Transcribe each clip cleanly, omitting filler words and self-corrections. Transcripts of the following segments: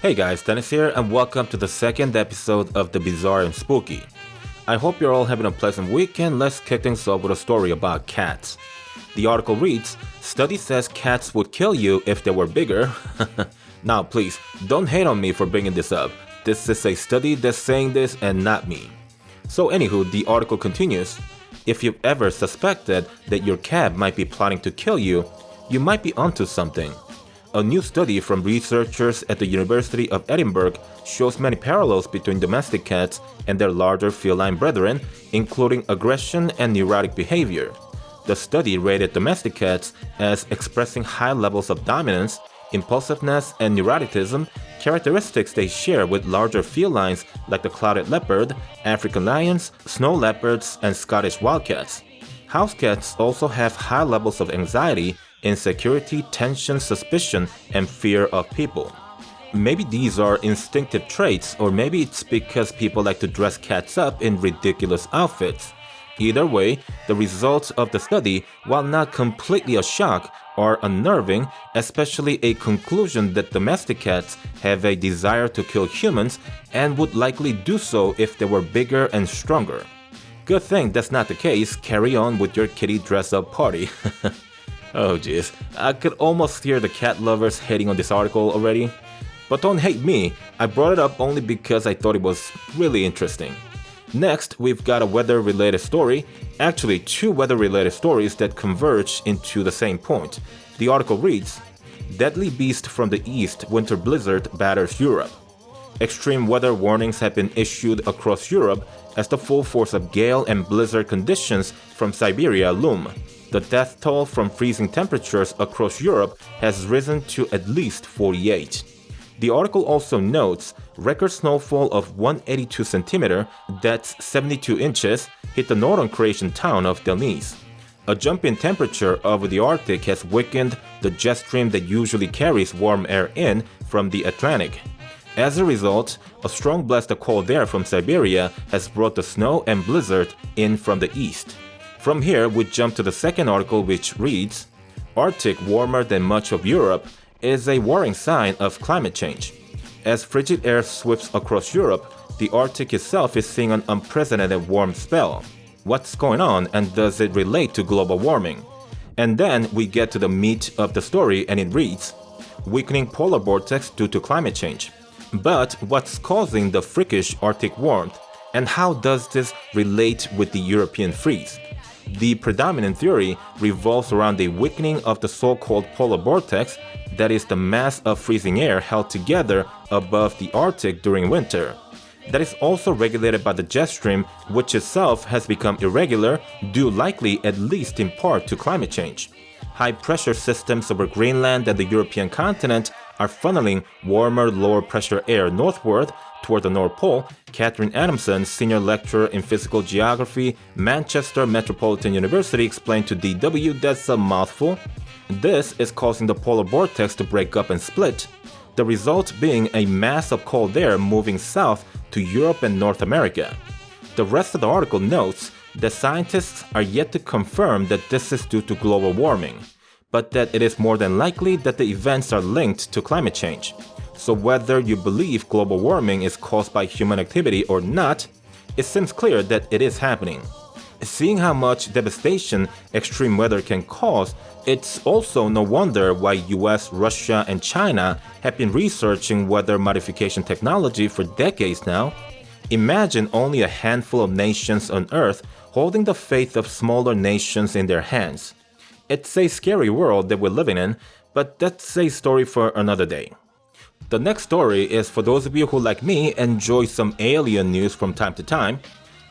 Hey guys, Dennis here, and welcome to the second episode of The Bizarre and Spooky. I hope you're all having a pleasant week, and let's kick things off with a story about cats. The article reads, "Study says cats would kill you if they were bigger." Now please, don't hate on me for bringing this up. This is a study that's saying this and not me. So anywho, the article continues, "If you've ever suspected that your cat might be plotting to kill you, you might be onto something. A new study from researchers at the University of Edinburgh shows many parallels between domestic cats and their larger feline brethren, including aggression and neurotic behavior. The study rated domestic cats as expressing high levels of dominance, impulsiveness, and neuroticism, characteristics they share with larger felines like the clouded leopard, African lions, snow leopards, and Scottish wildcats. House cats also have high levels of anxiety, insecurity, tension, suspicion, and fear of people. Maybe these are instinctive traits, or maybe it's because people like to dress cats up in ridiculous outfits. Either way, the results of the study, while not completely a shock, are unnerving, especially a conclusion that domestic cats have a desire to kill humans and would likely do so if they were bigger and stronger. Good thing that's not the case. Carry on with your kitty dress-up party." Oh jeez, I could almost hear the cat lovers hating on this article already. But don't hate me, I brought it up only because I thought it was really interesting. Next, we've got a weather-related story, actually two weather-related stories that converge into the same point. The article reads, "Deadly beast from the east, winter blizzard batters Europe." Extreme weather warnings have been issued across Europe as the full force of gale and blizzard conditions from Siberia loom. The death toll from freezing temperatures across Europe has risen to at least 48. The article also notes record snowfall of 182 cm, that's 72 inches, hit the northern Croatian town of Delnice. A jump in temperature over the Arctic has weakened the jet stream that usually carries warm air in from the Atlantic. As a result, a strong blast of cold air from Siberia has brought the snow and blizzard in from the east. From here, we jump to the second article, which reads, "Arctic warmer than much of Europe is a worrying sign of climate change." As frigid air sweeps across Europe, the Arctic itself is seeing an unprecedented warm spell. What's going on, and does it relate to global warming? And then we get to the meat of the story, and it reads, "Weakening polar vortex due to climate change." But what's causing the freakish Arctic warmth, and how does this relate with the European freeze? The predominant theory revolves around the weakening of the so-called polar vortex, that is the mass of freezing air held together above the Arctic during winter. That is also regulated by the jet stream, which itself has become irregular, due likely at least in part to climate change. High-pressure systems over Greenland and the European continent are funneling warmer, lower-pressure air northward toward the North Pole. Catherine Adamson, senior lecturer in physical geography, Manchester Metropolitan University, explained to DW that's a mouthful. This is causing the polar vortex to break up and split, the result being a mass of cold air moving south to Europe and North America. The rest of the article notes that scientists are yet to confirm that this is due to global warming, but that it is more than likely that the events are linked to climate change. So whether you believe global warming is caused by human activity or not, it seems clear that it is happening. Seeing how much devastation extreme weather can cause, it's also no wonder why US, Russia, and China have been researching weather modification technology for decades now. Imagine only a handful of nations on Earth holding the fate of smaller nations in their hands. It's a scary world that we're living in, but that's a story for another day. The next story is for those of you who, like me, enjoy some alien news from time to time.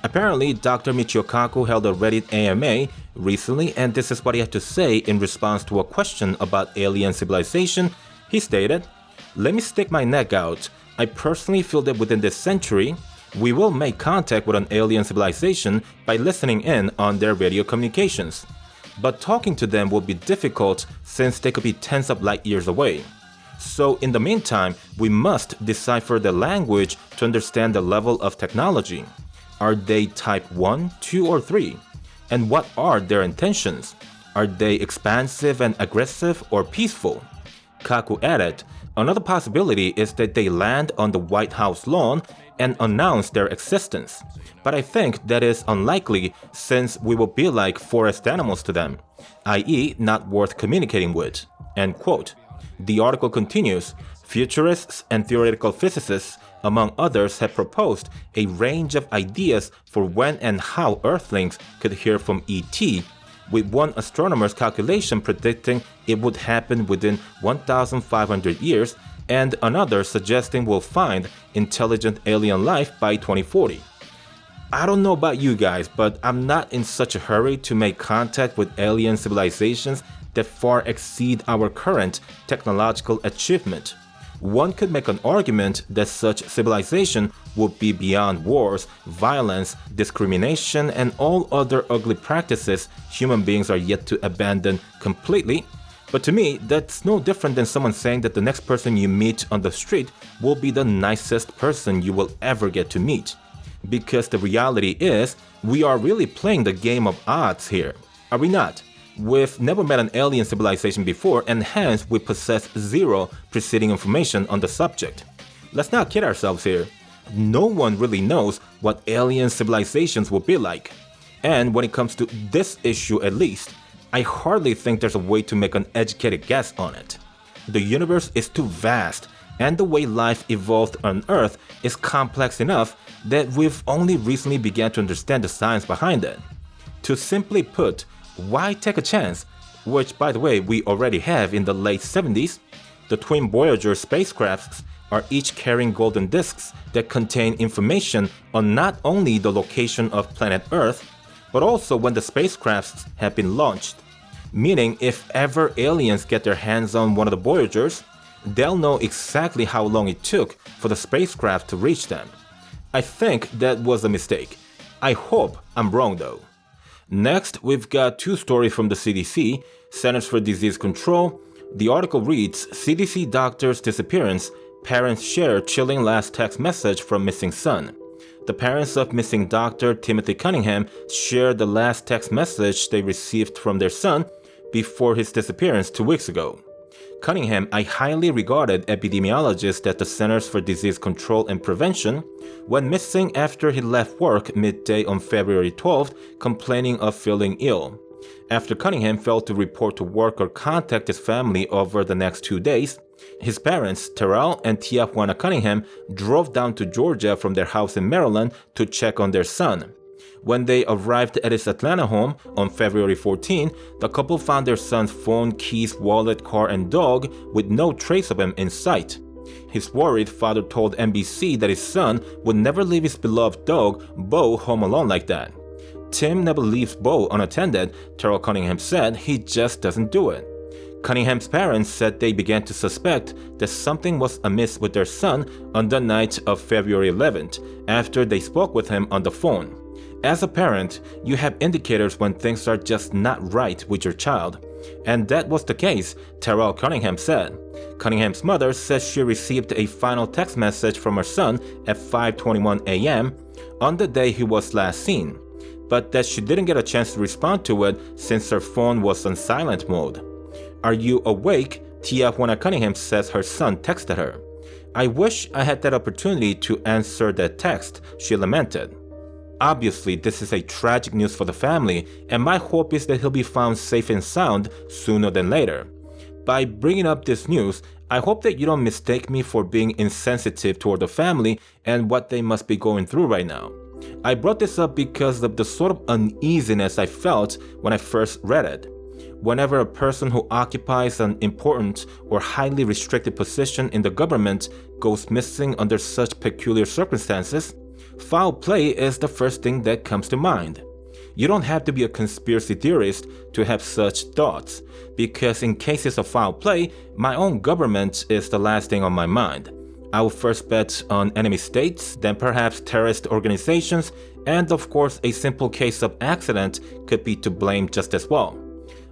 Apparently, Dr. Michio Kaku held a Reddit AMA recently, and this is what he had to say in response to a question about alien civilization. He stated, "Let me stick my neck out. I personally feel that within this century, we will make contact with an alien civilization by listening in on their radio communications. But talking to them will be difficult since they could be tens of light years away. So in the meantime, we must decipher the language to understand the level of technology. Are they type 1, 2, or 3? And what are their intentions? Are they expansive and aggressive or peaceful?" Kaku added, Another possibility is that they land on the White House lawn and announce their existence. But I think that is unlikely since we will be like forest animals to them, i.e. not worth communicating with." End quote. The article continues, "Futurists and theoretical physicists, among others, have proposed a range of ideas for when and how Earthlings could hear from ET, with one astronomer's calculation predicting it would happen within 1,500 years and another suggesting we'll find intelligent alien life by 2040. I don't know about you guys, but I'm not in such a hurry to make contact with alien civilizations that far exceed our current technological achievement. One could make an argument that such civilization would be beyond wars, violence, discrimination, and all other ugly practices human beings are yet to abandon completely. But to me, that's no different than someone saying that the next person you meet on the street will be the nicest person you will ever get to meet. Because the reality is, we are really playing the game of odds here, are we not? We've never met an alien civilization before, and hence we possess zero preceding information on the subject. Let's not kid ourselves here. No one really knows what alien civilizations will be like. And when it comes to this issue at least, I hardly think there's a way to make an educated guess on it. The universe is too vast, and the way life evolved on Earth is complex enough that we've only recently begun to understand the science behind it. To simply put, why take a chance? Which, by the way, we already have in the late 70s. The twin Voyager spacecrafts are each carrying golden discs that contain information on not only the location of planet Earth, but also when the spacecrafts have been launched. Meaning, if ever aliens get their hands on one of the Voyagers, they'll know exactly how long it took for the spacecraft to reach them. I think that was a mistake. I hope I'm wrong though. Next, we've got two stories from the CDC, Centers for Disease Control. The article reads, "CDC doctor's disappearance, parents share chilling last text message from missing son." The parents of missing Dr. Timothy Cunningham shared the last text message they received from their son before his disappearance 2 weeks ago. Cunningham, a highly regarded epidemiologist at the Centers for Disease Control and Prevention, went missing after he left work midday on February 12th, complaining of feeling ill. After Cunningham failed to report to work or contact his family over the next 2 days, his parents, Terrell and Tia Juana Cunningham, drove down to Georgia from their house in Maryland to check on their son. When they arrived at his Atlanta home on February 14, the couple found their son's phone, keys, wallet, car, and dog with no trace of him in sight. His worried father told NBC that his son would never leave his beloved dog, Bo, home alone like that. "Tim never leaves Bo unattended," Terrell Cunningham said. "He just doesn't do it." Cunningham's parents said they began to suspect that something was amiss with their son on the night of February 11th, after they spoke with him on the phone. As a parent, you have indicators when things are just not right with your child. And that was the case, Terrell Cunningham said. Cunningham's mother says she received a final text message from her son at 5:21 a.m. on the day he was last seen, but that she didn't get a chance to respond to it since her phone was on silent mode. "Are you awake?" Tia Juana Cunningham says her son texted her. "I wish I had that opportunity to answer that text," she lamented. Obviously, this is a tragic news for the family, and my hope is that he'll be found safe and sound sooner than later. By bringing up this news, I hope that you don't mistake me for being insensitive toward the family and what they must be going through right now. I brought this up because of the sort of uneasiness I felt when I first read it. Whenever a person who occupies an important or highly restricted position in the government goes missing under such peculiar circumstances, foul play is the first thing that comes to mind. You don't have to be a conspiracy theorist to have such thoughts, because in cases of foul play, my own government is the last thing on my mind. I will first bet on enemy states, then perhaps terrorist organizations, and of course a simple case of accident could be to blame just as well.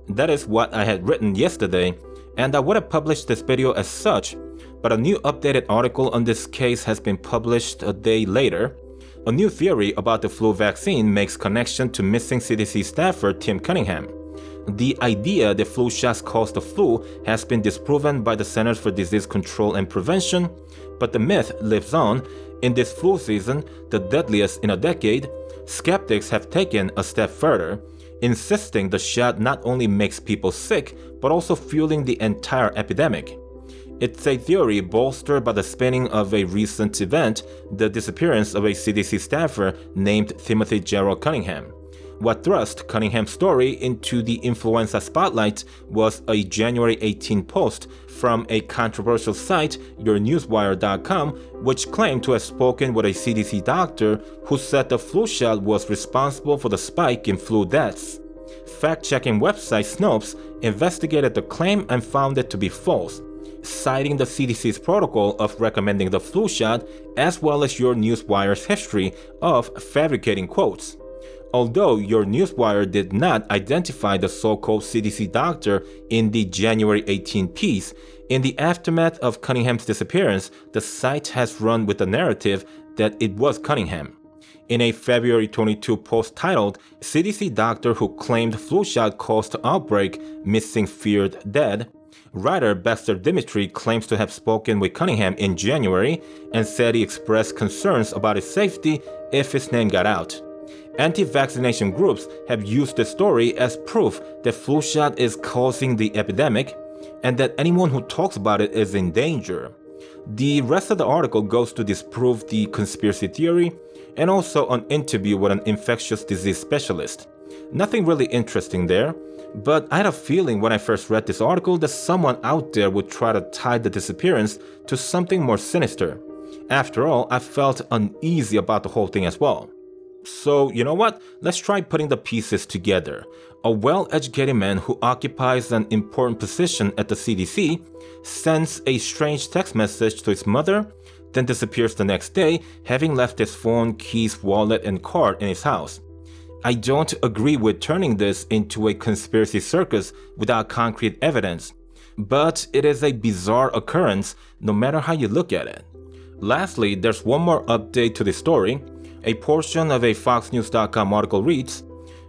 That is what I had written yesterday, and I would have published this video as such, but a new updated article on this case has been published a day later. A new theory about the flu vaccine makes connection to missing CDC staffer Tim Cunningham. The idea that flu shots cause the flu has been disproven by the Centers for Disease Control and Prevention, but the myth lives on. In this flu season, the deadliest in a decade, skeptics have taken a step further, insisting the shot not only makes people sick, but also fueling the entire epidemic. It's a theory bolstered by the spinning of a recent event, the disappearance of a CDC staffer named Timothy Gerald Cunningham. What thrust Cunningham's story into the influenza spotlight was a January 18 post from a controversial site, yournewswire.com, which claimed to have spoken with a CDC doctor who said the flu shot was responsible for the spike in flu deaths. Fact-checking website Snopes investigated the claim and found it to be false, citing the CDC's protocol of recommending the flu shot as well as Your Newswire's history of fabricating quotes. Although Your Newswire did not identify the so-called CDC doctor in the January 18 piece, in the aftermath of Cunningham's disappearance, the site has run with the narrative that it was Cunningham. In a February 22 post titled, CDC doctor who claimed flu shot caused outbreak, missing feared dead, writer Baxter Dimitri claims to have spoken with Cunningham in January and said he expressed concerns about his safety if his name got out. Anti-vaccination groups have used this story as proof that flu shot is causing the epidemic and that anyone who talks about it is in danger. The rest of the article goes to disprove the conspiracy theory and also an interview with an infectious disease specialist. Nothing really interesting there, but I had a feeling when I first read this article that someone out there would try to tie the disappearance to something more sinister. After all, I felt uneasy about the whole thing as well. So, you know what? Let's try putting the pieces together. A well-educated man who occupies an important position at the CDC sends a strange text message to his mother, then disappears the next day, having left his phone, keys, wallet, and card in his house. I don't agree with turning this into a conspiracy circus without concrete evidence, but it is a bizarre occurrence no matter how you look at it. Lastly, there's one more update to the story. A portion of a FoxNews.com article reads,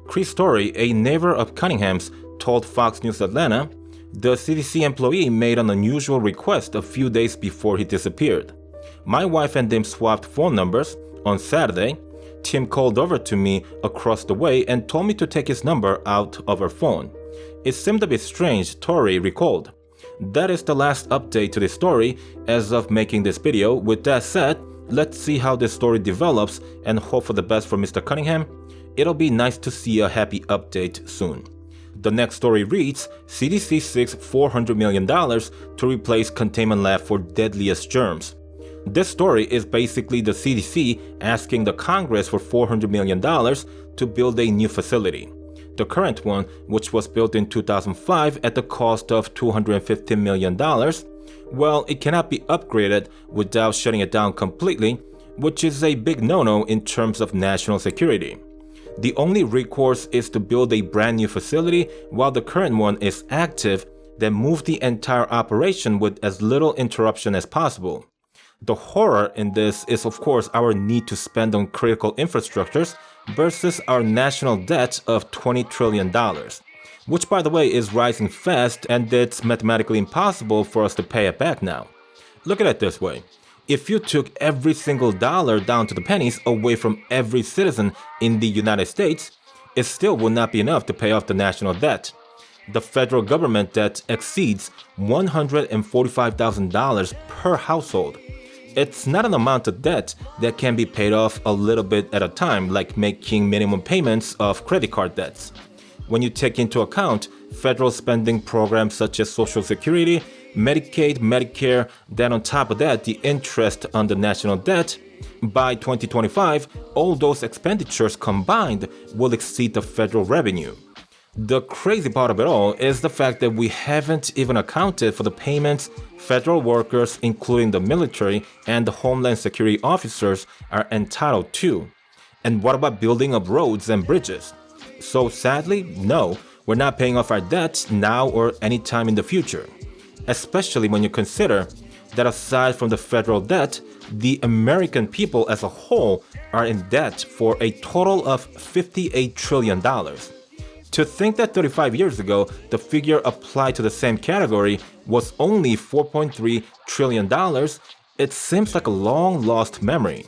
Chris Story, a neighbor of Cunningham's, told Fox News Atlanta the CDC employee made an unusual request a few days before he disappeared. My wife and him swapped phone numbers. On Saturday, Tim called over to me across the way and told me to take his number out of her phone. It seemed a bit strange, Tori recalled. That is the last update to this story as of making this video. With that said, let's see how this story develops and hope for the best for Mr. Cunningham. It'll be nice to see a happy update soon. The next story reads, CDC seeks $400 million to replace containment lab for deadliest germs. This story is basically the CDC asking the Congress for $400 million to build a new facility. The current one, which was built in 2005 at the cost of $215 million, well, it cannot be upgraded without shutting it down completely, which is a big no-no in terms of national security. The only recourse is to build a brand new facility while the current one is active, then move the entire operation with as little interruption as possible. The horror in this is of course our need to spend on critical infrastructures versus our national debt of $20 trillion, which by the way is rising fast and it's mathematically impossible for us to pay it back now. Look at it this way. If you took every single dollar down to the pennies away from every citizen in the United States, it still would not be enough to pay off the national debt. The federal government debt exceeds $145,000 per household. It's not an amount of debt that can be paid off a little bit at a time, like making minimum payments of credit card debts. When you take into account federal spending programs such as Social Security, Medicaid, Medicare, then on top of that, the interest on the national debt, by 2025, all those expenditures combined will exceed the federal revenue. The crazy part of it all is the fact that we haven't even accounted for the payments federal workers, including the military and the Homeland Security officers, are entitled to. And what about building of roads and bridges? So sadly, no, we're not paying off our debts now or anytime in the future. Especially when you consider that aside from the federal debt, the American people as a whole are in debt for a total of $58 trillion. To think that 35 years ago, the figure applied to the same category was only $4.3 trillion, it seems like a long-lost memory.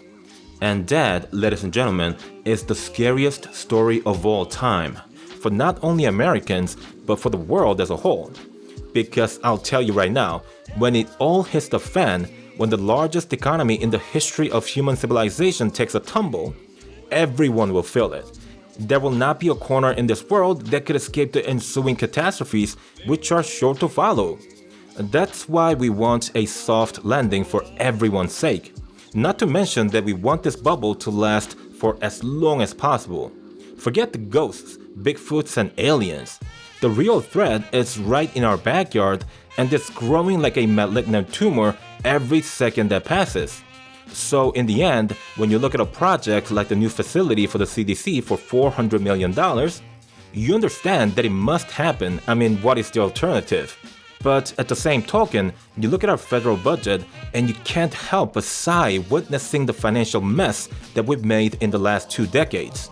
And that, ladies and gentlemen, is the scariest story of all time, for not only Americans, but for the world as a whole. Because I'll tell you right now, when it all hits the fan, when the largest economy in the history of human civilization takes a tumble, everyone will feel it. There will not be a corner in this world that could escape the ensuing catastrophes, which are sure to follow. That's why we want a soft landing for everyone's sake. Not to mention that we want this bubble to last for as long as possible. Forget the ghosts, Bigfoots, and aliens. The real threat is right in our backyard, and it's growing like a malignant tumor every second that passes. So in the end, when you look at a project like the new facility for the CDC for $400 million, you understand that it must happen. I mean, what is the alternative? But at the same token, you look at our federal budget and you can't help but sigh witnessing the financial mess that we've made in the last 2 decades.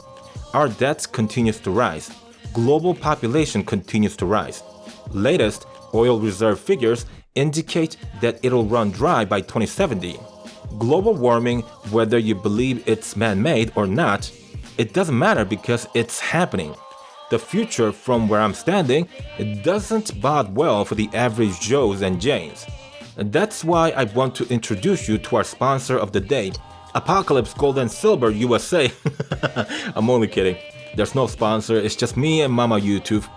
Our debt continues to rise. Global population continues to rise. Latest oil reserve figures indicate that it'll run dry by 2070. Global warming, whether you believe it's man-made or not, it doesn't matter because it's happening. The future, from where I'm standing, it doesn't bode well for the average Joes and Janes. That's why I want to introduce you to our sponsor of the day, Apocalypse Gold and Silver USA. I'm only kidding. There's no sponsor, it's just me and Mama YouTube.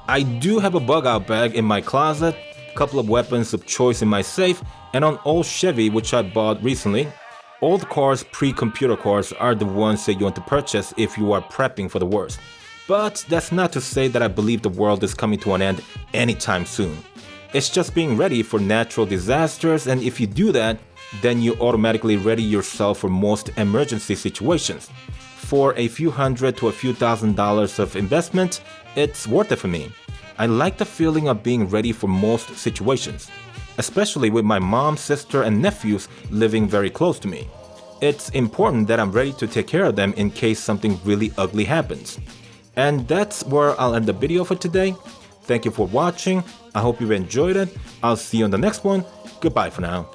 I do have a bug out bag in my closet, couple of weapons of choice in my safe, and an old Chevy which I bought recently. Old cars, pre-computer cars, are the ones that you want to purchase if you are prepping for the worst. But that's not to say that I believe the world is coming to an end anytime soon. It's just being ready for natural disasters, and if you do that, then you automatically ready yourself for most emergency situations. For a few hundred to a few $1,000s of investment, it's worth it for me. I like the feeling of being ready for most situations, especially with my mom, sister, and nephews living very close to me. It's important that I'm ready to take care of them in case something really ugly happens. And that's where I'll end the video for today. Thank you for watching. I hope you enjoyed it. I'll see you on the next one. Goodbye for now.